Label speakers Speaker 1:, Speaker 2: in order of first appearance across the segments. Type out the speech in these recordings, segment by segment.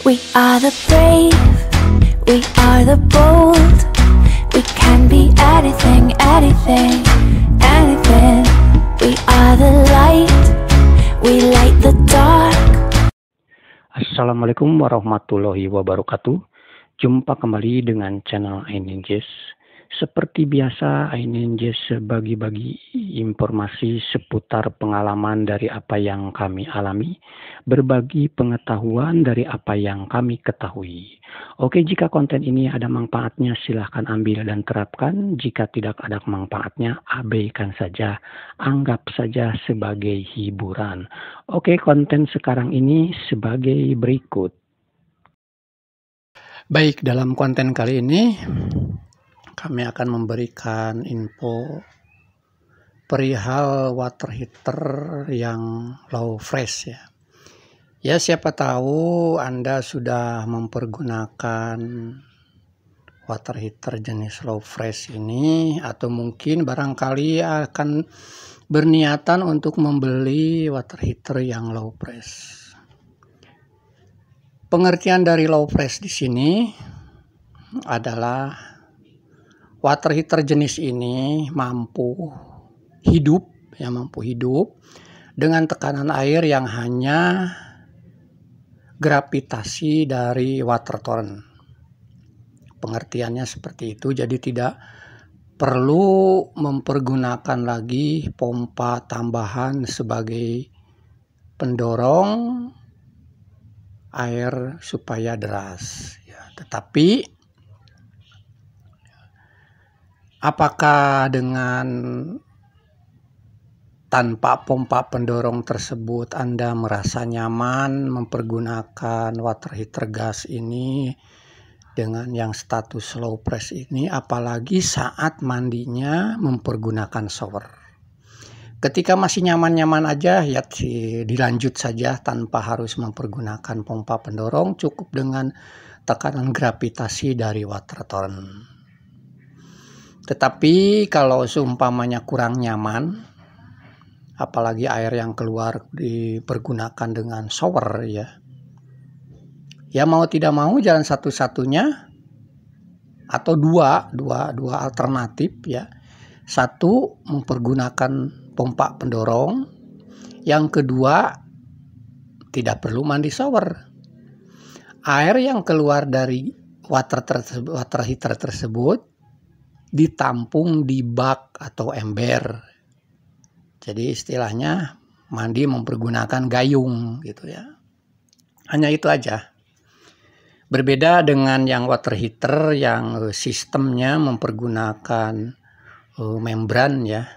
Speaker 1: We are the brave, we are the bold. We can be anything, anything, anything. We are the light, we light the dark.
Speaker 2: Assalamualaikum warahmatullahi wabarakatuh. Jumpa kembali dengan channel iNinjas. Seperti biasa, iNinjas bagi-bagi informasi seputar pengalaman dari apa yang kami alami, berbagi pengetahuan dari apa yang kami ketahui. Oke, jika konten ini ada manfaatnya silahkan ambil dan terapkan. Jika tidak ada manfaatnya, abaikan saja. Anggap saja sebagai hiburan. Oke, konten sekarang ini sebagai berikut. Baik, dalam konten kali ini kami akan memberikan info perihal water heater yang low fresh ya. Ya, siapa tahu Anda sudah mempergunakan water heater jenis low fresh ini, atau mungkin barangkali akan berniatan untuk membeli water heater yang low fresh. Pengertian dari low fresh di sini adalah water heater jenis ini mampu hidup dengan tekanan air yang hanya gravitasi dari water torrent. Pengertiannya seperti itu, jadi tidak perlu mempergunakan lagi pompa tambahan sebagai pendorong air supaya deras. Ya, tetapi apakah dengan tanpa pompa pendorong tersebut Anda merasa nyaman mempergunakan water heater gas ini dengan yang status low press ini, apalagi saat mandinya mempergunakan shower? Ketika masih nyaman-nyaman aja ya dilanjut saja tanpa harus mempergunakan pompa pendorong, cukup dengan tekanan gravitasi dari water torrent. Tetapi kalau seumpamanya kurang nyaman, apalagi air yang keluar dipergunakan dengan shower ya mau tidak mau jalan satu-satunya atau dua alternatif ya. Satu, mempergunakan pompa pendorong. Yang kedua, tidak perlu mandi shower. Air yang keluar dari water heater tersebut ditampung di bak atau ember. Jadi istilahnya mandi mempergunakan gayung gitu ya. Hanya itu aja. Berbeda dengan yang water heater yang sistemnya mempergunakan membran ya.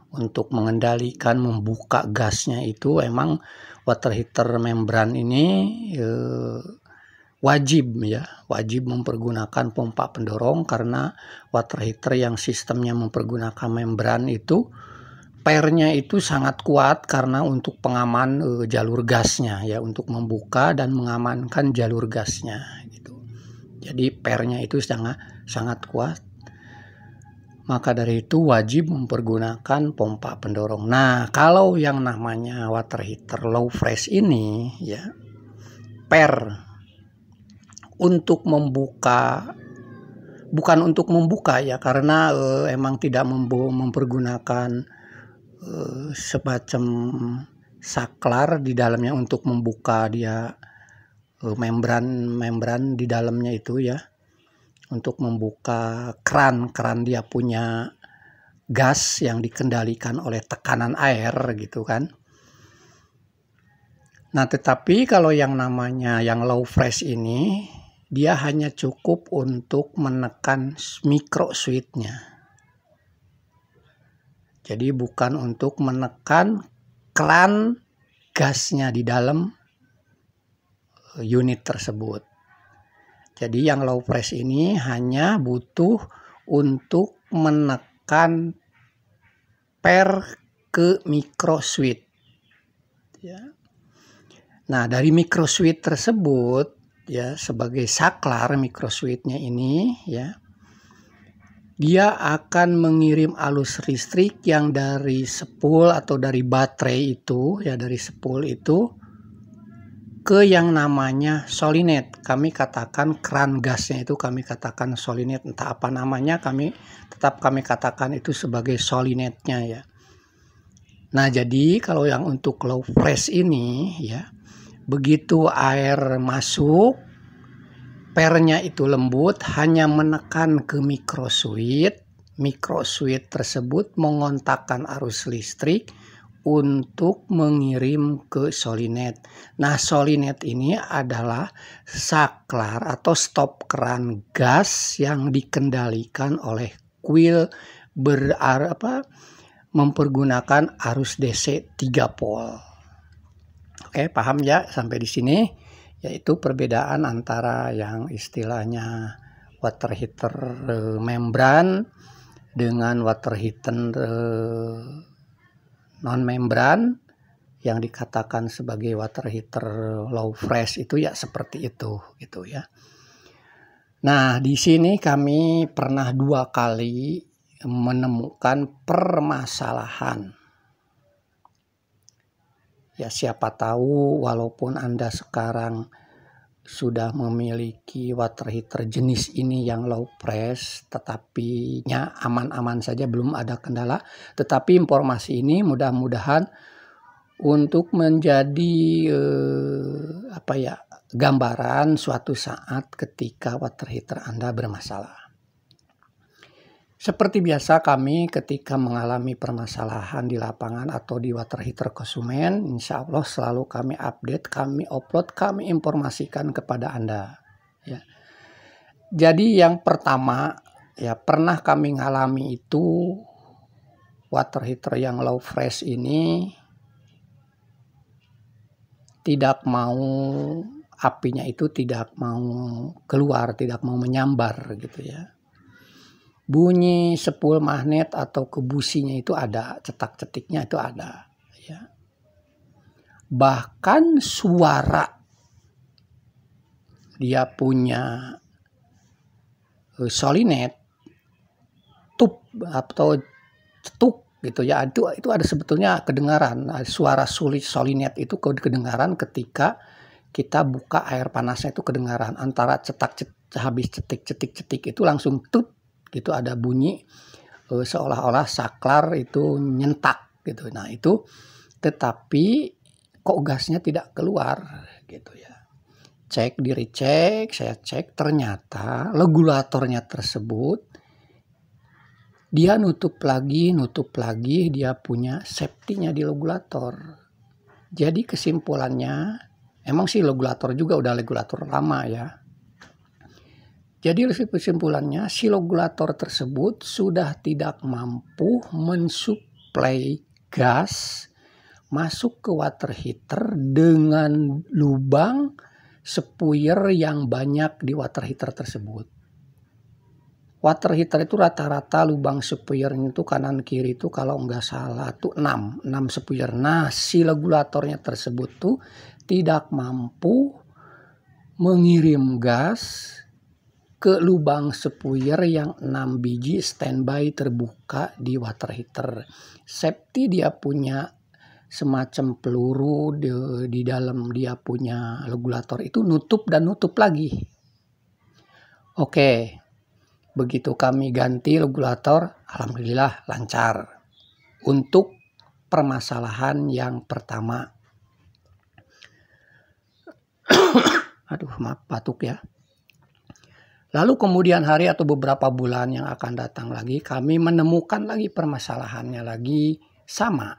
Speaker 2: Untuk mengendalikan membuka gasnya itu emang water heater membran ini wajib mempergunakan pompa pendorong, karena water heater yang sistemnya mempergunakan membran itu pernya itu sangat kuat karena untuk pengaman jalur gasnya ya, untuk membuka dan mengamankan jalur gasnya gitu. Jadi pernya itu sangat kuat. Maka dari itu wajib mempergunakan pompa pendorong. Nah, kalau yang namanya water heater low fresh ini ya, untuk membuka, bukan untuk membuka ya, karena emang tidak mempergunakan semacam saklar di dalamnya untuk membuka dia membran di dalamnya itu ya, untuk membuka keran dia punya gas yang dikendalikan oleh tekanan air gitu kan. Nah, tetapi kalau yang namanya yang low fresh ini, dia hanya cukup untuk menekan micro switch-nya. Jadi bukan untuk menekan keran gasnya di dalam unit tersebut. Jadi yang low fresh ini hanya butuh untuk menekan ke micro switch. Ya. Nah, dari micro switch tersebut ya, sebagai saklar micro switch-nya ini ya, dia akan mengirim arus listrik yang dari spool atau dari baterai itu ya, dari spool itu ke yang namanya solinet. Kami katakan keran gasnya itu kami katakan solinet. Entah apa namanya, tetap kami katakan itu sebagai solinetnya ya. Nah, jadi kalau yang untuk low press ini ya, begitu air masuk, pernya itu lembut, hanya menekan ke microswitch. Microswitch tersebut mengontakkan arus listrik untuk mengirim ke solinet. Nah, solinet ini adalah saklar atau stop keran gas yang dikendalikan oleh kuil mempergunakan arus DC 3 volt. Oke, paham ya sampai di sini? Yaitu perbedaan antara yang istilahnya water heater membran dengan water heater non membran yang dikatakan sebagai water heater low press itu ya seperti itu gitu ya. Nah, di sini kami pernah 2 kali menemukan permasalahan. Ya, siapa tahu walaupun Anda sekarang sudah memiliki water heater jenis ini yang low press, tetapi aman-aman saja, belum ada kendala. Tetapi informasi ini mudah-mudahan untuk menjadi gambaran suatu saat ketika water heater Anda bermasalah. Seperti biasa kami ketika mengalami permasalahan di lapangan atau di water heater konsumen, insya Allah selalu kami update, kami upload, kami informasikan kepada Anda. Ya. Jadi yang pertama, ya pernah kami mengalami itu water heater yang low press ini tidak mau, apinya itu tidak mau keluar, tidak mau menyambar gitu ya. Bunyi sepul magnet atau kebusinya itu ada, cetak-cetiknya itu ada ya. Bahkan suara dia punya solinet tup atau cetuk gitu ya, itu ada sebetulnya kedengaran. Suara solinet itu kedengaran ketika kita buka air panasnya, itu kedengaran antara habis cetik itu langsung tup gitu, ada bunyi seolah-olah saklar itu nyentak gitu. Nah itu, tetapi kok gasnya tidak keluar gitu ya. Dicek, saya cek, ternyata regulatornya tersebut dia nutup lagi, dia punya safety-nya di regulator. Jadi kesimpulannya, emang sih regulator juga udah regulator lama ya. Jadi kesimpulannya, si regulator tersebut sudah tidak mampu mensuplai gas masuk ke water heater dengan lubang spuyer yang banyak di water heater tersebut. Water heater itu rata-rata lubang spuyernya itu kanan kiri itu kalau nggak salah tuh 6 spuyer. Nah, si regulatornya tersebut tuh tidak mampu mengirim gas ke lubang spuyer yang 6 biji standby terbuka di water heater. Safety dia punya semacam peluru di dalam, dia punya regulator itu nutup dan nutup lagi. Oke, begitu kami ganti regulator, alhamdulillah lancar. Untuk permasalahan yang pertama. Aduh, maaf batuk ya. Lalu kemudian hari atau beberapa bulan yang akan datang lagi, kami menemukan lagi permasalahannya lagi sama.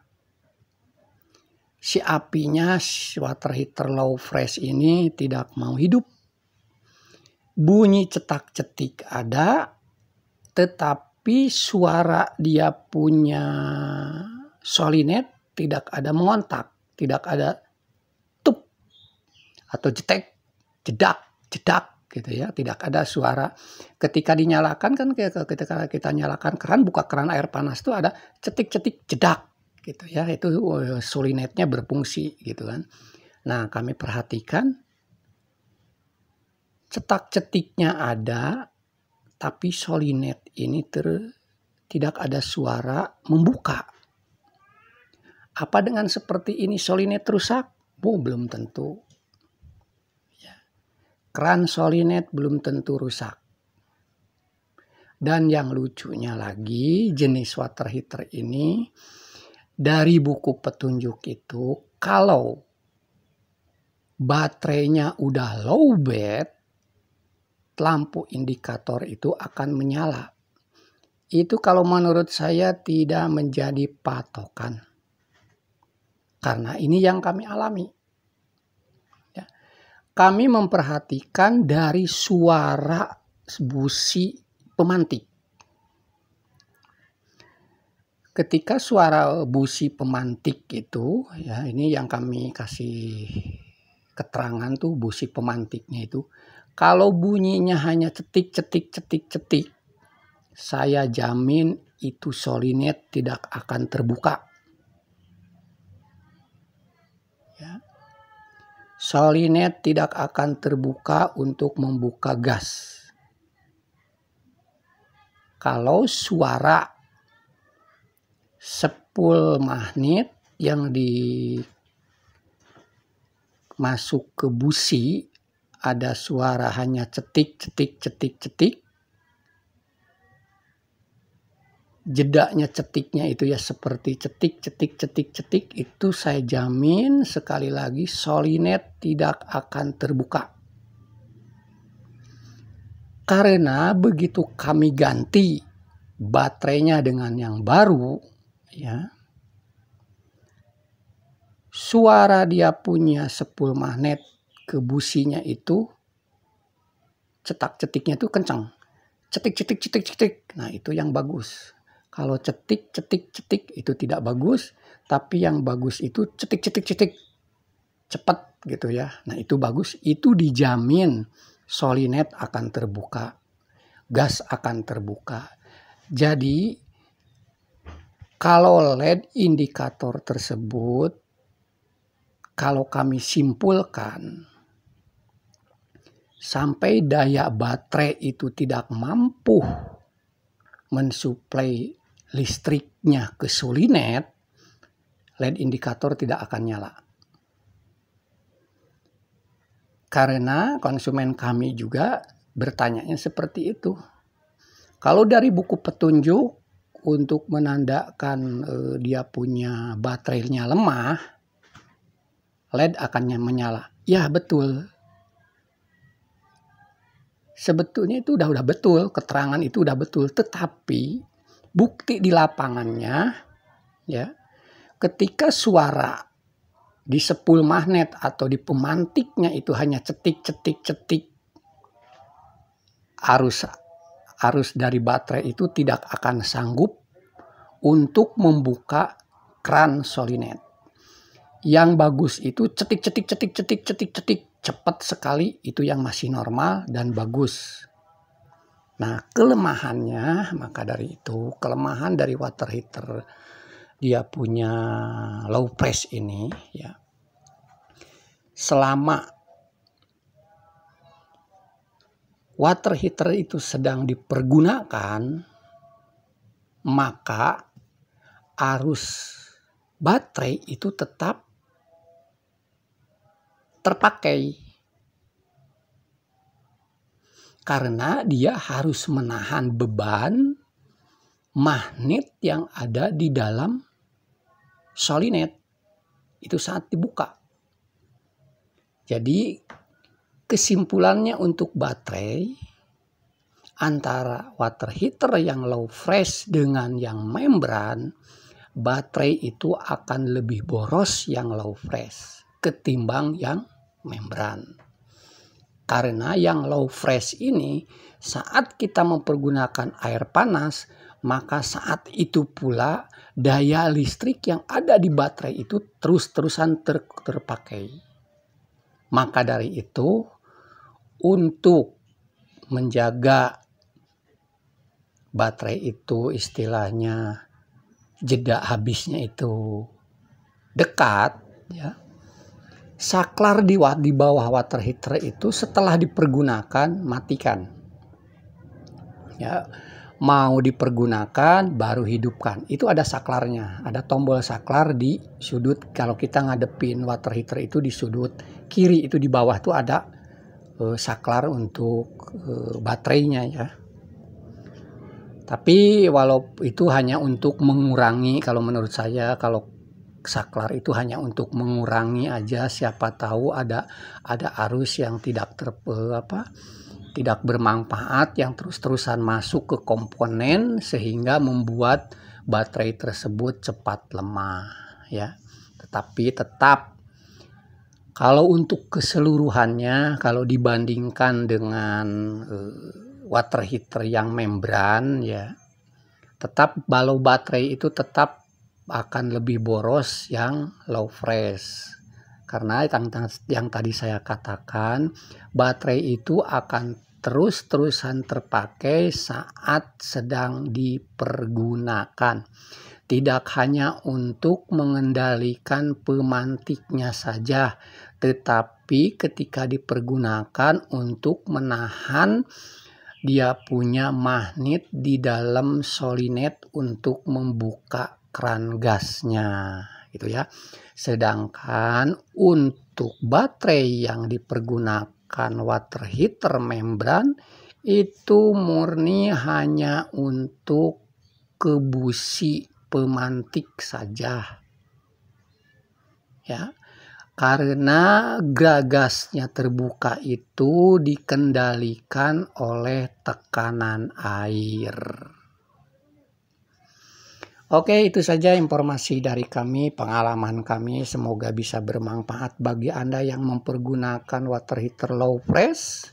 Speaker 2: Si apinya, si water heater low press ini tidak mau hidup. Bunyi cetak-cetik ada, tetapi suara dia punya solinet tidak ada mengontak, tidak ada tup atau jetek, jedak gitu ya, tidak ada suara. Ketika dinyalakan kan, ketika kita nyalakan keran, buka keran air panas itu ada cetik-cetik jedak gitu ya, itu solinetnya berfungsi gitu kan. Nah, kami perhatikan cetak-cetiknya ada, tapi solinet ini tidak ada suara membuka. Apa dengan seperti ini solinet rusak? Belum tentu.
Speaker 3: Keran solinet belum tentu rusak. Dan yang lucunya lagi, jenis water heater ini dari buku petunjuk itu, kalau baterainya udah low bed, lampu indikator itu akan menyala. Itu kalau menurut saya tidak menjadi patokan. Karena ini yang kami alami. Ya. Kami memperhatikan dari suara busi pemantik. Ketika suara busi pemantik itu, ya ini yang kami kasih keterangan tuh busi pemantiknya itu. Kalau bunyinya hanya cetik, cetik, cetik, cetik, saya jamin itu solinet tidak akan terbuka. Ya. Solinet tidak akan terbuka untuk membuka gas. Kalau suara sepul magnet yang masuk ke busi, ada suara hanya cetik, cetik, cetik, cetik. Jedanya cetiknya itu ya seperti cetik, cetik, cetik, cetik. Itu saya jamin sekali lagi solinet tidak akan terbuka. Karena begitu kami ganti baterainya dengan yang baru, ya, suara dia punya sepul magnet ke businya itu cetak cetiknya itu kencang. Cetik cetik cetik cetik. Nah, itu yang bagus. Kalau cetik cetik cetik itu tidak bagus, tapi yang bagus itu cetik cetik cetik. Cepat gitu ya. Nah, itu bagus. Itu dijamin solinet akan terbuka. Gas akan terbuka. Jadi kalau LED indikator tersebut, kalau kami simpulkan, sampai daya baterai itu tidak mampu mensuplai listriknya ke solinet, LED indikator tidak akan nyala. Karena konsumen kami juga bertanyanya seperti itu. Kalau dari buku petunjuk untuk menandakan dia punya baterainya lemah, LED akan menyala. Ya betul. Sebetulnya itu udah betul, keterangan itu udah betul. Tetapi bukti di lapangannya, ya, ketika suara di sepul magnet atau di pemantiknya itu hanya cetik, cetik, cetik, arus dari baterai itu tidak akan sanggup untuk membuka keran solinet. Yang bagus itu cetik, cetik, cetik, cetik, cetik, cetik, cepat sekali, itu yang masih normal dan bagus. Nah, kelemahannya, maka dari itu, kelemahan dari water heater dia punya low press ini, ya, selama water heater itu sedang dipergunakan, maka arus baterai itu tetap terpakai. Karena dia harus menahan beban magnet yang ada di dalam solinet itu saat dibuka. Jadi kesimpulannya untuk baterai antara water heater yang low fresh dengan yang membran, baterai itu akan lebih boros yang low fresh ketimbang yang membran. Karena yang low fresh ini saat kita mempergunakan air panas, maka saat itu pula daya listrik yang ada di baterai itu terus-terusan terpakai. Maka dari itu, untuk menjaga baterai itu istilahnya jeda habisnya itu dekat, ya, saklar di bawah water heater itu setelah dipergunakan matikan. Ya, mau dipergunakan baru hidupkan. Itu ada saklarnya, ada tombol saklar di sudut. Kalau kita ngadepin water heater itu di sudut kiri itu di bawah tuh ada saklar untuk baterainya ya. Tapi walau itu hanya untuk mengurangi, kalau menurut saya kalau saklar itu hanya untuk mengurangi aja, siapa tahu ada arus yang tidak tidak bermanfaat yang terus-terusan masuk ke komponen sehingga membuat baterai tersebut cepat lemah ya. Tetapi tetap kalau untuk keseluruhannya, kalau dibandingkan dengan water heater yang membran ya, tetap kalau baterai itu tetap akan lebih boros yang low fresh. Karena yang tadi saya katakan, baterai itu akan terus-terusan terpakai saat sedang dipergunakan. Tidak hanya untuk mengendalikan pemantiknya saja, tetapi ketika dipergunakan untuk menahan dia punya magnet di dalam solinet untuk membuka keran gasnya gitu ya. Sedangkan untuk baterai yang dipergunakan water heater membran itu murni hanya untuk ke busi pemantik saja ya. Karena gasnya terbuka itu dikendalikan oleh tekanan air. Oke, itu saja informasi dari kami, pengalaman kami. Semoga bisa bermanfaat bagi Anda yang mempergunakan water heater low fresh.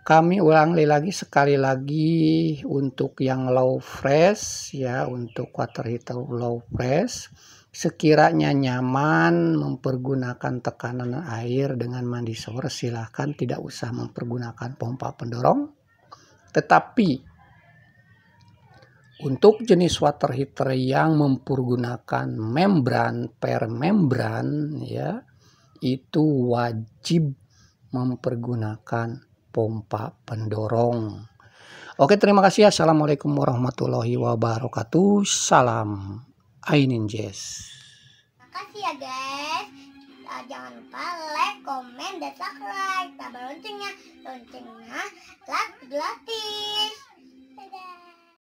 Speaker 3: Kami ulangi lagi sekali lagi untuk yang low fresh ya, untuk water heater low fresh. Sekiranya nyaman mempergunakan tekanan air dengan mandi shower, silahkan, tidak usah mempergunakan pompa pendorong. Tetapi untuk jenis water heater yang mempergunakan membran per membran ya, itu wajib mempergunakan pompa pendorong. Oke, terima kasih. Assalamualaikum warahmatullahi wabarakatuh. Salam Aininjaz.
Speaker 4: Makasih ya guys. Jangan lupa like, komen, dan subscribe. Tambah loncengnya like gratis. Dadah.